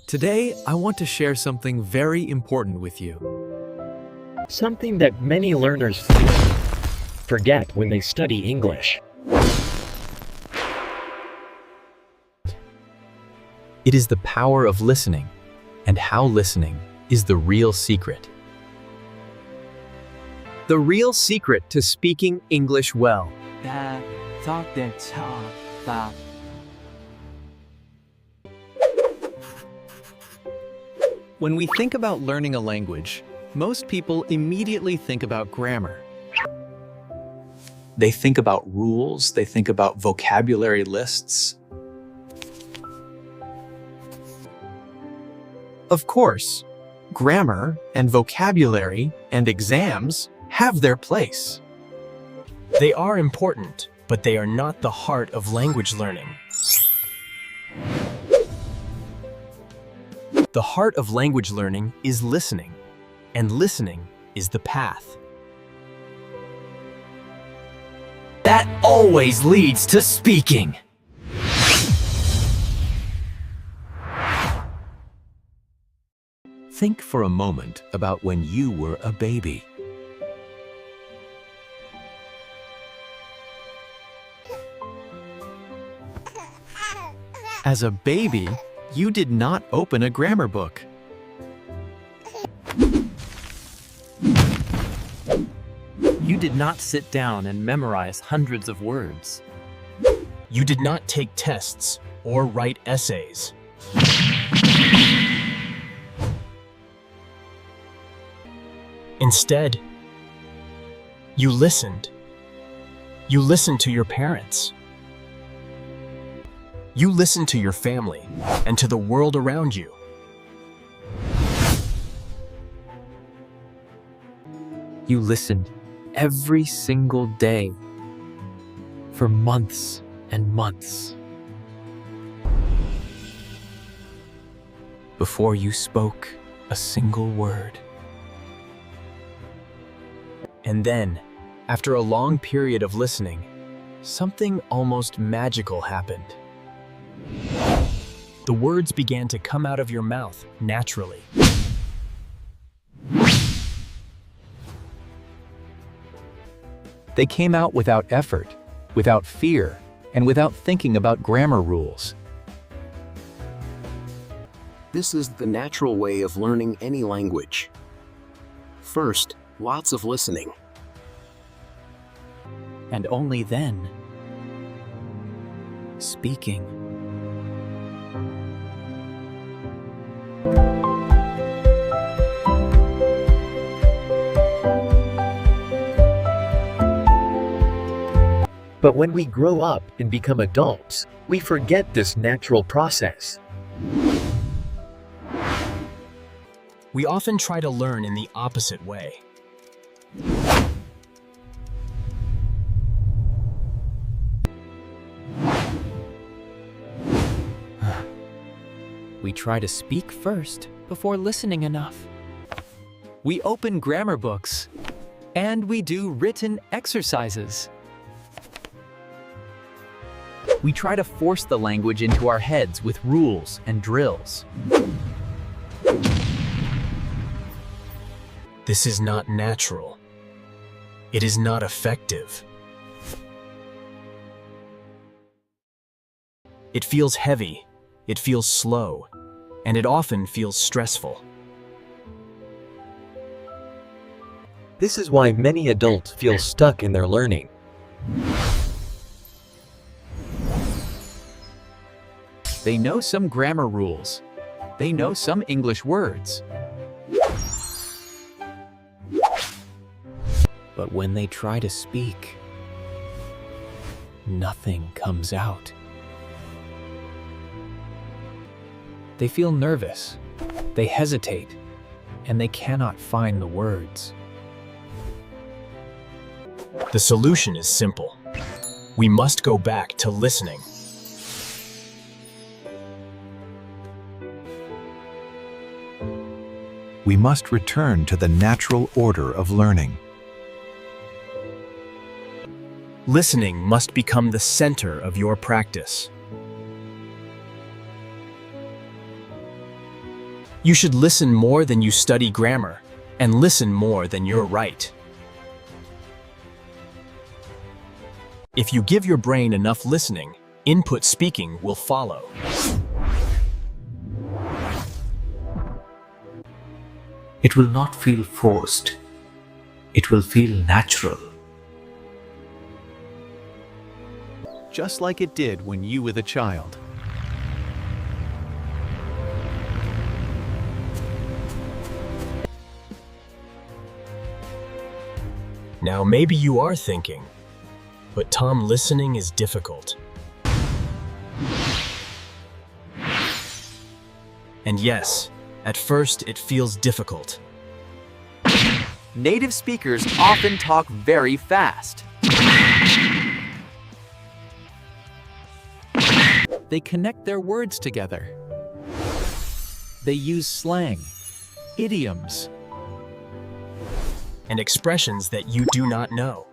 Today, I want to share something very important with you. Something that many learners forget when they study English. It is the power of listening, and how listening is the real secret. The real secret to speaking English well. When we think about learning a language, most people immediately think about grammar. They think about rules, they think about vocabulary lists. Of course, grammar and vocabulary and exams have their place. They are important, but they are not the heart of language learning. The heart of language learning is listening, and listening is the path. That always leads to speaking. Think for a moment about when you were a baby. As a baby, you did not open a grammar book. You did not sit down and memorize hundreds of words. You did not take tests or write essays. Instead, you listened. You listened to your parents. You listened to your family and to the world around you. You listened every single day for months and months before you spoke a single word. And then, after a long period of listening, something almost magical happened. The words began to come out of your mouth naturally. They came out without effort, without fear, and without thinking about grammar rules. This is the natural way of learning any language. First, lots of listening. And only then, speaking. But when we grow up and become adults, we forget this natural process. We often try to learn in the opposite way. We try to speak first before listening enough. We open grammar books, and we do written exercises. We try to force the language into our heads with rules and drills. This is not natural. It is not effective. It feels heavy, it feels slow, and it often feels stressful. This is why many adults feel stuck in their learning. They know some grammar rules. They know some English words. But when they try to speak, nothing comes out. They feel nervous, they hesitate, and they cannot find the words. The solution is simple. We must go back to listening. We must return to the natural order of learning. Listening must become the center of your practice. You should listen more than you study grammar, and listen more than you're right. If you give your brain enough listening, input speaking will follow. It will not feel forced. It will feel natural. Just like it did when you were the child. Now maybe you are thinking, but Tom, listening is difficult. And yes, at first it feels difficult. Native speakers often talk very fast. They connect their words together. They use slang, idioms, And expressions that you do not know.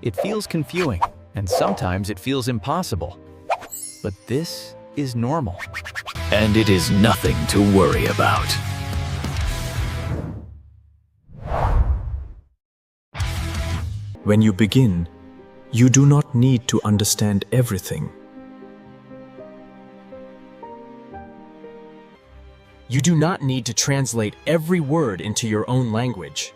It feels confusing, and sometimes it feels impossible. But this is normal. And it is nothing to worry about. When you begin, you do not need to understand everything. You do not need to translate every word into your own language.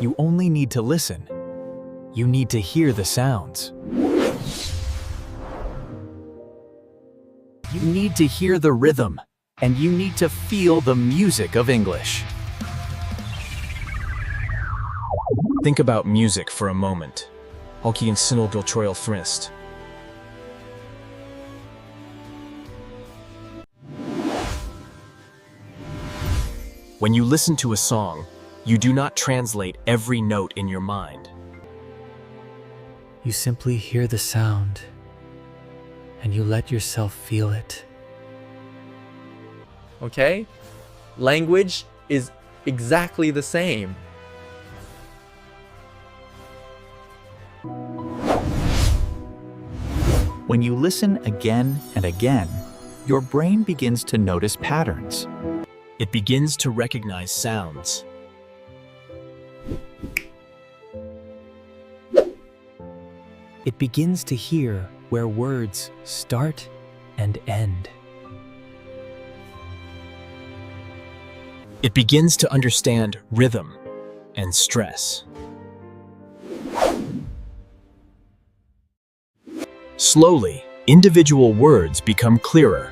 You only need to listen. You need to hear the sounds. You need to hear the rhythm, and you need to feel the music of English. Think about music for a moment. Hockey and Sinolgil Troyal Thrist. When you listen to a song, you do not translate every note in your mind. You simply hear the sound, and you let yourself feel it. Okay? Language is exactly the same. When you listen again and again, your brain begins to notice patterns. It begins to recognize sounds. It begins to hear where words start and end. It begins to understand rhythm and stress. Slowly, individual words become clearer.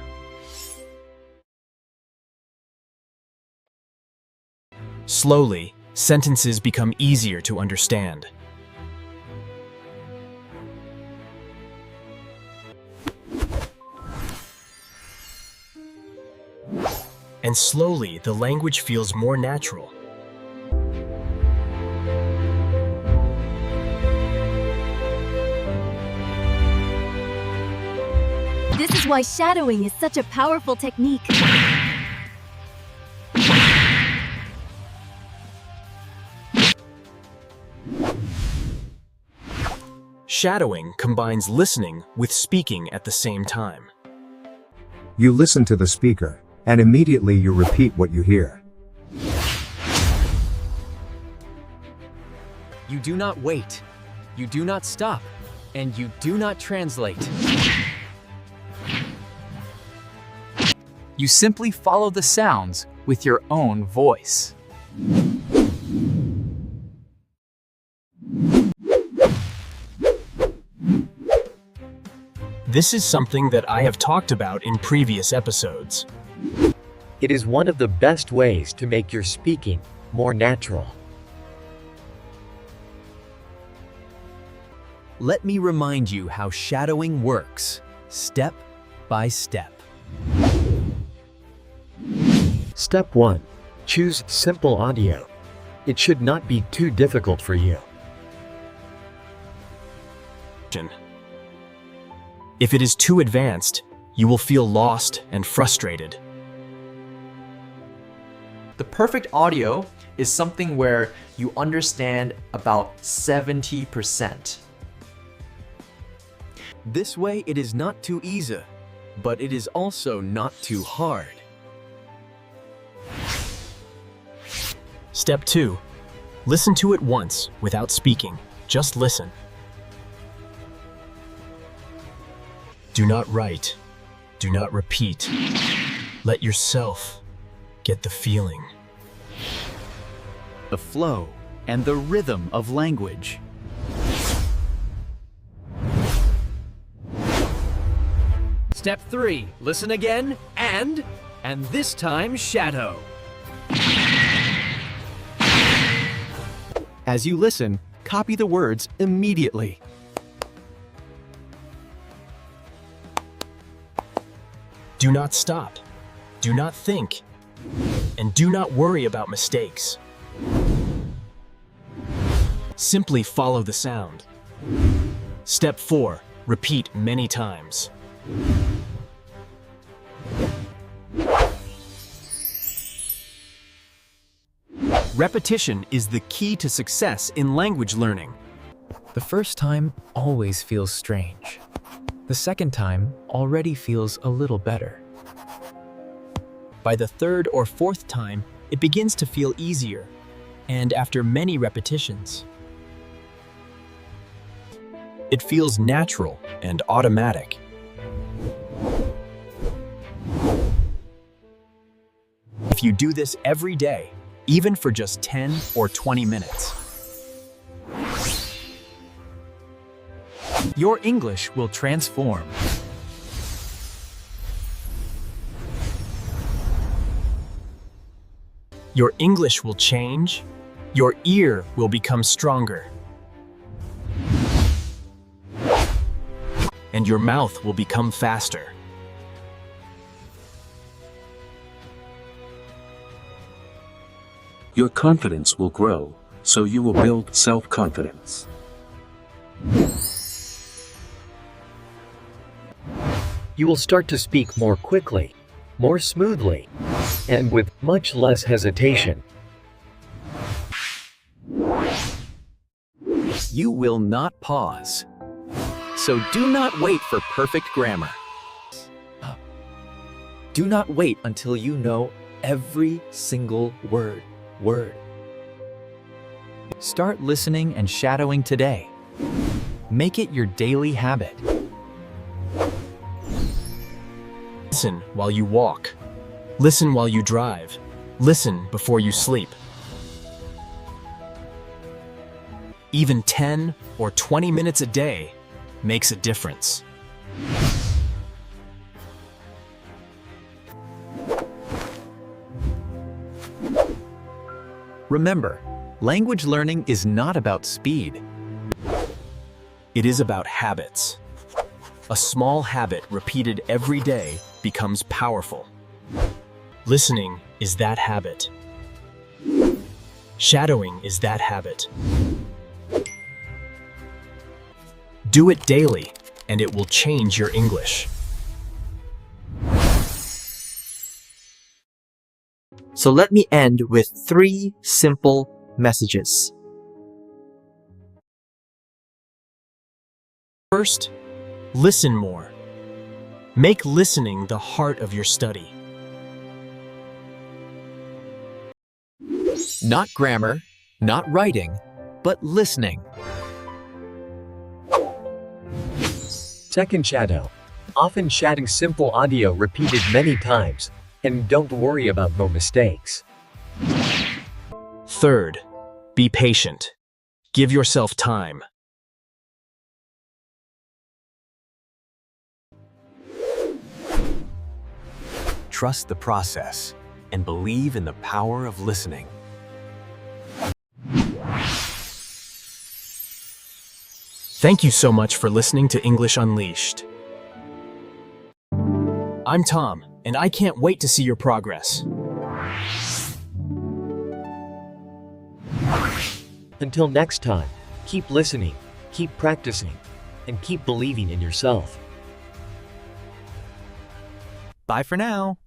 Slowly, sentences become easier to understand. And slowly, the language feels more natural. This is why shadowing is such a powerful technique. Shadowing combines listening with speaking at the same time. You listen to the speaker, and immediately you repeat what you hear. You do not wait. You do not stop. And you do not translate. You simply follow the sounds with your own voice. This is something that I have talked about in previous episodes. It is one of the best ways to make your speaking more natural. Let me remind you how shadowing works, step by step. Step 1. Choose simple audio. It should not be too difficult for you. If it is too advanced, you will feel lost and frustrated. The perfect audio is something where you understand about 70%. This way it is not too easy, but it is also not too hard. Step 2. Listen to it once without speaking. Just listen. Do not write. Do not repeat. Let yourself get the feeling. The flow and the rhythm of language. Step 3. Listen again and this time shadow. As you listen, copy the words immediately. Do not stop. Do not think. And do not worry about mistakes. Simply follow the sound. Step 4. Repeat many times. Repetition is the key to success in language learning. The first time always feels strange. The second time already feels a little better. By the third or fourth time, it begins to feel easier, and after many repetitions, it feels natural and automatic. If you do this every day, even for just 10 or 20 minutes, your English will transform. Your English will change, your ear will become stronger, and your mouth will become faster. Your confidence will grow, so you will build self-confidence. You will start to speak more quickly, more smoothly, and with much less hesitation. You will not pause. So do not wait for perfect grammar. Do not wait until you know every single word. Start listening and shadowing today. Make it your daily habit. Listen while you walk. Listen while you drive. Listen before you sleep. Even 10 or 20 minutes a day makes a difference. Remember, language learning is not about speed. It is about habits. A small habit repeated every day becomes powerful. Listening is that habit. Shadowing is that habit. Do it daily, and it will change your English. So let me end with 3 simple messages. First, listen more. Make listening the heart of your study. Not grammar, not writing, but listening. Second, shadow. Often shadowing simple audio repeated many times, and don't worry about no mistakes. Third, be patient. Give yourself time. Trust the process and believe in the power of listening. Thank you so much for listening to English Unleashed. I'm Tom, and I can't wait to see your progress. Until next time, keep listening, keep practicing, and keep believing in yourself. Bye for now.